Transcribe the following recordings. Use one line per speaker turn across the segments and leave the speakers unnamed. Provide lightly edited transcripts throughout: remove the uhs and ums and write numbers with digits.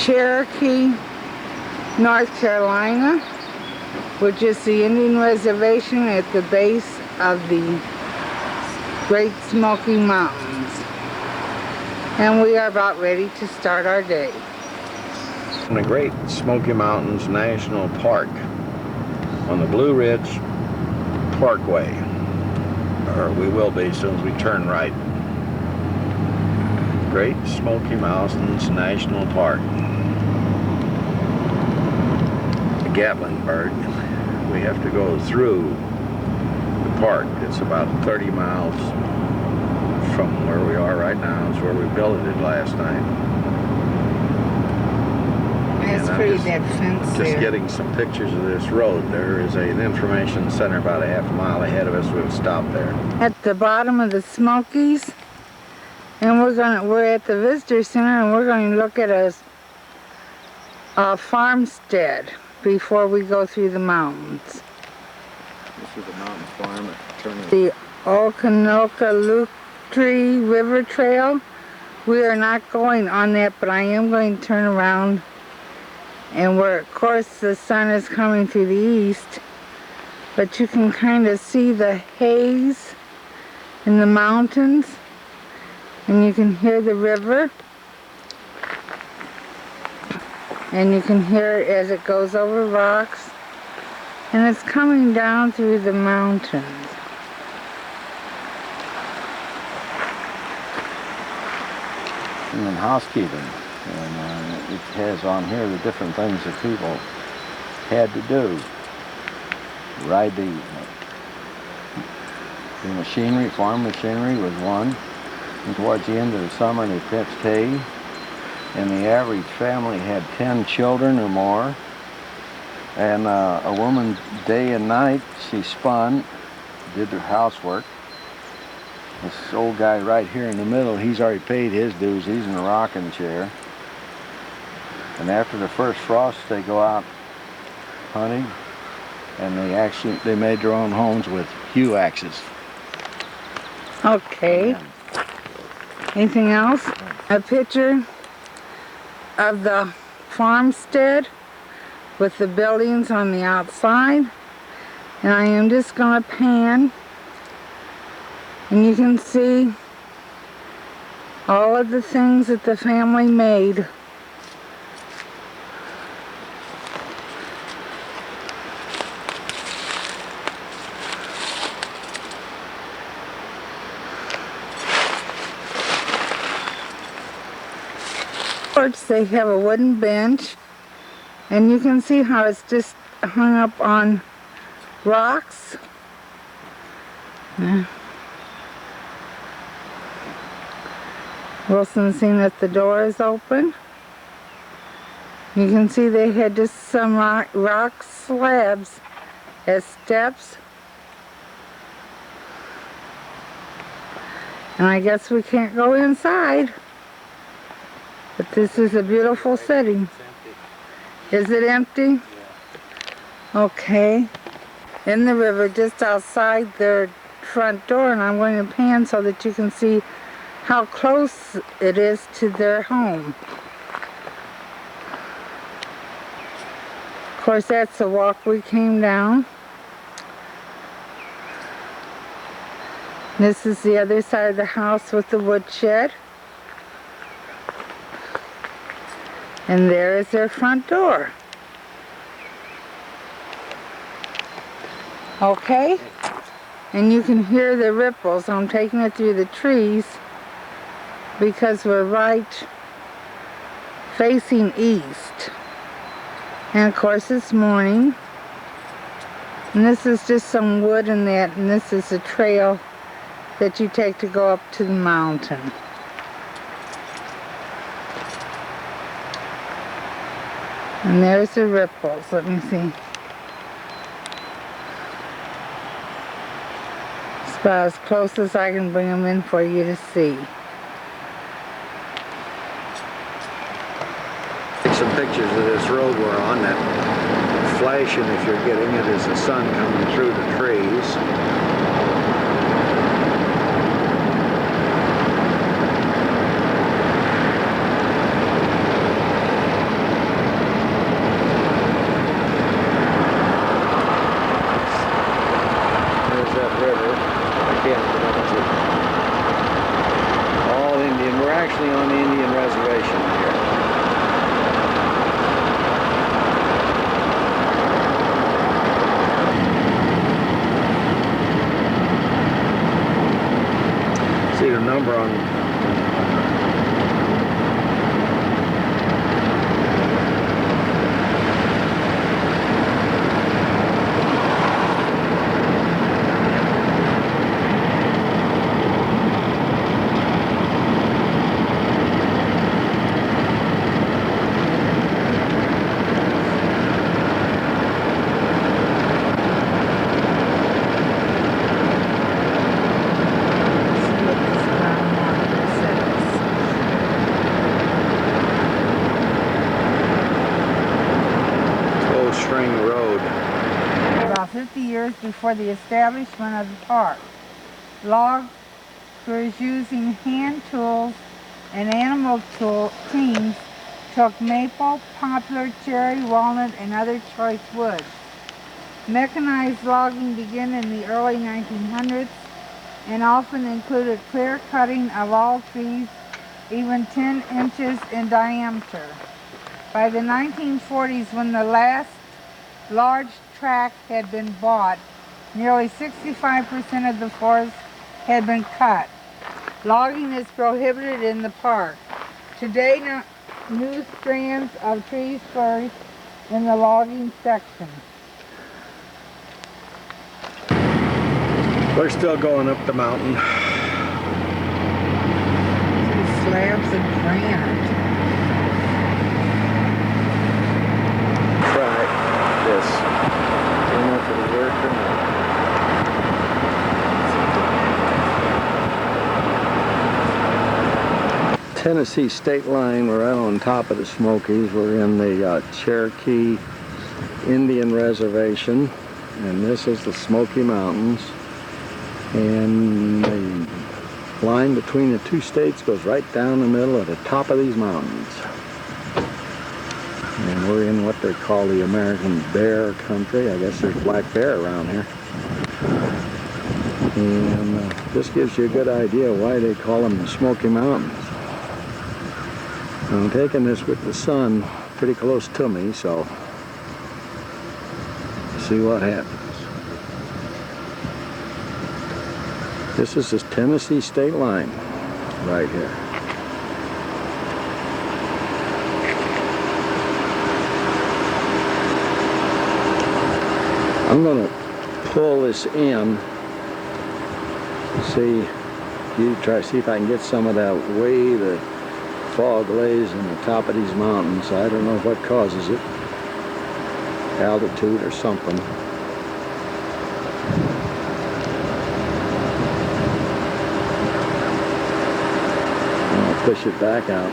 Cherokee, North Carolina, which is the Indian reservation at the base of the Great Smoky Mountains. And we are about ready to start our day.
In the Great Smoky Mountains National Park on the Blue Ridge Parkway, or we will be as soon as we turn right. Great Smoky Mountains National Park. Gatlinburg. We have to go through the park. It's about 30 miles from where we are right now. It's where we billeted last night.
That's pretty, that fence
just
there.
Getting some pictures of this road. There is an information center about a half a mile ahead of us. We'll stop there.
At the bottom of the Smokies, and we're at the visitor center, and we're going to look at a farmstead before we go through the mountains.
This is the mountain farm at
the Oconaluftee River Trail. We are not going on that, but I am going to turn around, and where of course the sun is coming through the east, but you can kind of see the haze in the mountains, and you can hear the river, and you can hear it as it goes over rocks, and it's coming down through the mountains.
And then housekeeping, and it has on here the different things that people had to do. Ride the machinery, farm machinery was one, and towards the end of the summer they pitched hay, and the average family had 10 children or more, and a woman day and night, she spun, did her housework. This old guy right here in the middle, he's already paid his dues. He's in a rocking chair. And after the first frost, they go out hunting, and they made their own homes with hew axes.
Okay. Anything else? A picture of the farmstead with the buildings on the outside. And I am just going to pan, and you can see all of the things that the family made. They have a wooden bench, and you can see how it's just hung up on rocks. Wilson's seen that the door is open. You can see they had just some rock slabs as steps. And I guess we can't go inside. But this is a beautiful setting. Is it empty?
Yeah.
Okay. In the river just outside their front door, and I'm going to pan so that you can see how close it is to their home. Of course, that's the walk we came down. This is the other side of the house with the woodshed. And there is their front door. Okay? And you can hear the ripples. I'm taking it through the trees because we're right facing east. And of course it's morning. And this is just some wood and that, and this is a trail that you take to go up to the mountain. And there's the ripples. Let me see. It's about as close as I can bring them in for you to see.
Take some pictures of this road we're on. That flashing, if you're getting it, is the sun coming through the trees.
50 years before the establishment of the park. Log crews using hand tools and animal teams took maple, poplar, cherry, walnut, and other choice woods. Mechanized logging began in the early 1900s and often included clear cutting of all trees, even 10 inches in diameter. By the 1940s, when the last large tract had been bought, nearly 65% of the forest had been cut. Logging is prohibited in the park. Today, new strands of trees flourish in the logging section.
We're still going up the mountain.
These slabs of granite.
Try this.
Don't know if it'll work or not. Tennessee state line. We're right on top of the Smokies. We're in the Cherokee Indian Reservation, and this is the Smoky Mountains. And the line between the two states goes right down the middle at the top of these mountains. And we're in what they call the American bear country. I guess there's black bear around here. And this gives you a good idea why they call them the Smoky Mountains. I'm taking this with the sun pretty close to me, so see what happens. This is the Tennessee state line right here. I'm going to pull this in, see if I can get some of that way the fog lays on the top of these mountains. I don't know what causes it, altitude or something. I'll push it back out.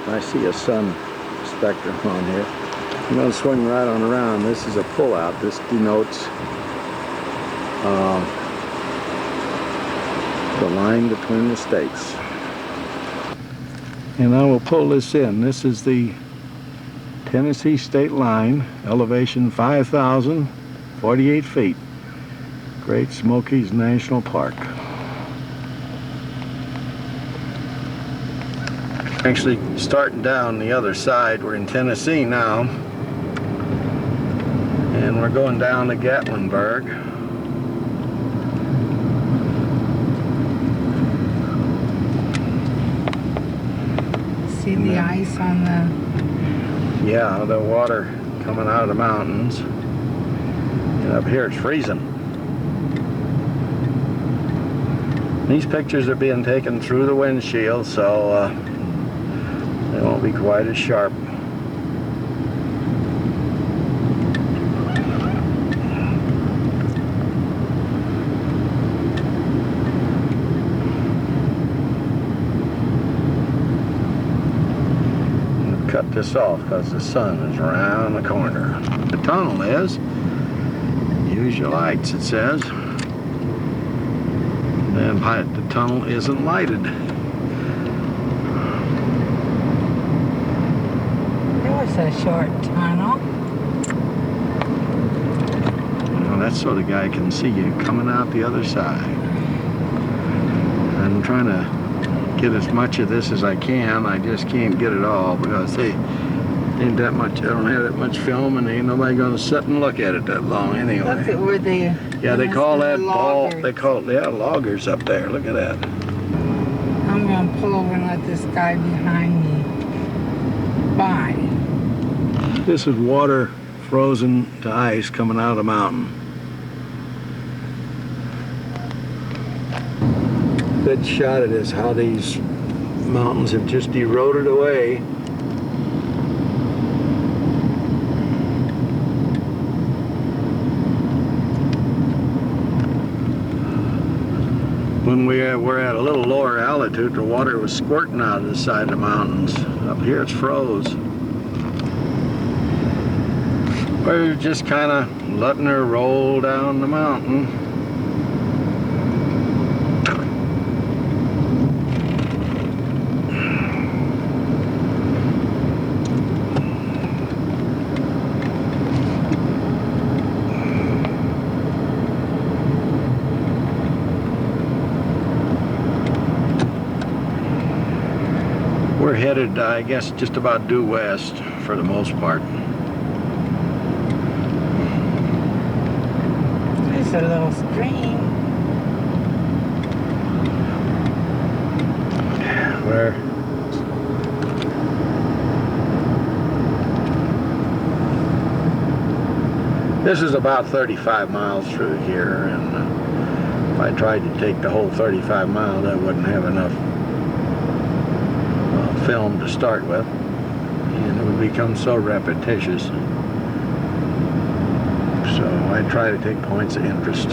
I see a sun spectrum on here. I'm going to swing right on around. This is a pull-out. This denotes the line between the states. And I will pull this in. This is the Tennessee state line, elevation 5,048 feet. Great Smokies National Park.
Actually starting down the other side. We're in Tennessee now. And we're going down to Gatlinburg.
See the ice on the...
Yeah, the water coming out of the mountains. And up here it's freezing. These pictures are being taken through the windshield, so they won't be quite as sharp. Cut this off because the sun is around the corner. The tunnel is. Use your lights, it says. And the tunnel isn't lighted.
It was a short tunnel.
Well, that's so the guy can see you coming out the other side. I'm trying to get as much of this as I can. I just can't get it all because they ain't that much. I don't have that much film, and ain't nobody gonna sit and look at it that long anyway.
Look at where they...
Yeah, they call that ball.
Loggers.
They call loggers up there. Look at that.
I'm gonna pull over and let this guy behind me by.
This is water frozen to ice coming out of the mountain. Good shot of this, how these mountains have just eroded away. When we were at a little lower altitude, the water was squirting out of the side of the mountains. Up here it's froze. We're just kind of letting her roll down the mountain. We're headed, I guess, just about due west for the most part.
There's a little stream.
Where this is about 35 miles through here, and if I tried to take the whole 35 miles, I wouldn't have enough film to start with, and it would become so repetitious. So I try to take points of interest.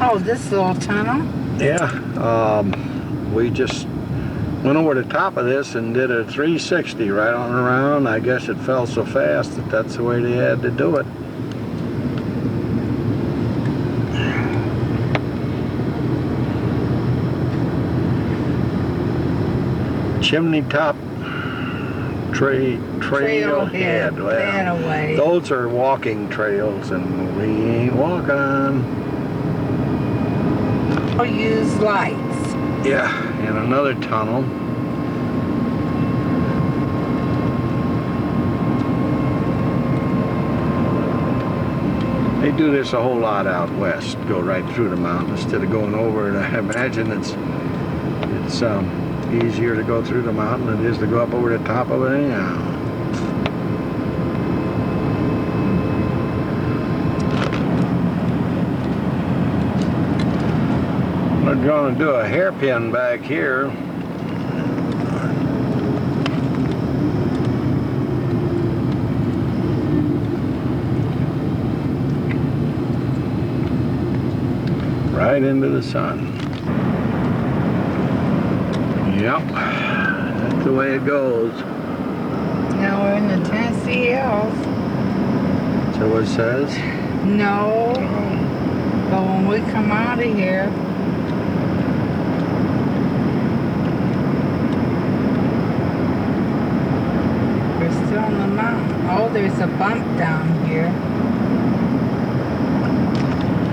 Oh, this little tunnel?
Yeah, we just went over the top of this and did a 360 right on around. I guess it fell so fast that that's the way they had to do it. Chimney top trailhead. Well, those are walking trails, and we ain't walking.
Or use lights.
Yeah, and another tunnel. They do this a whole lot out west. Go right through the mountain instead of going over it. I imagine it's easier to go through the mountain than it is to go up over the top of it anyhow. We're going to do a hairpin back here. Right into the sun. Yep, that's the way it goes.
Now we're in the Tennessee Hills.
Is that what it says?
No, but when we come out of here, we're still on the mountain. Oh, there's a bump down here.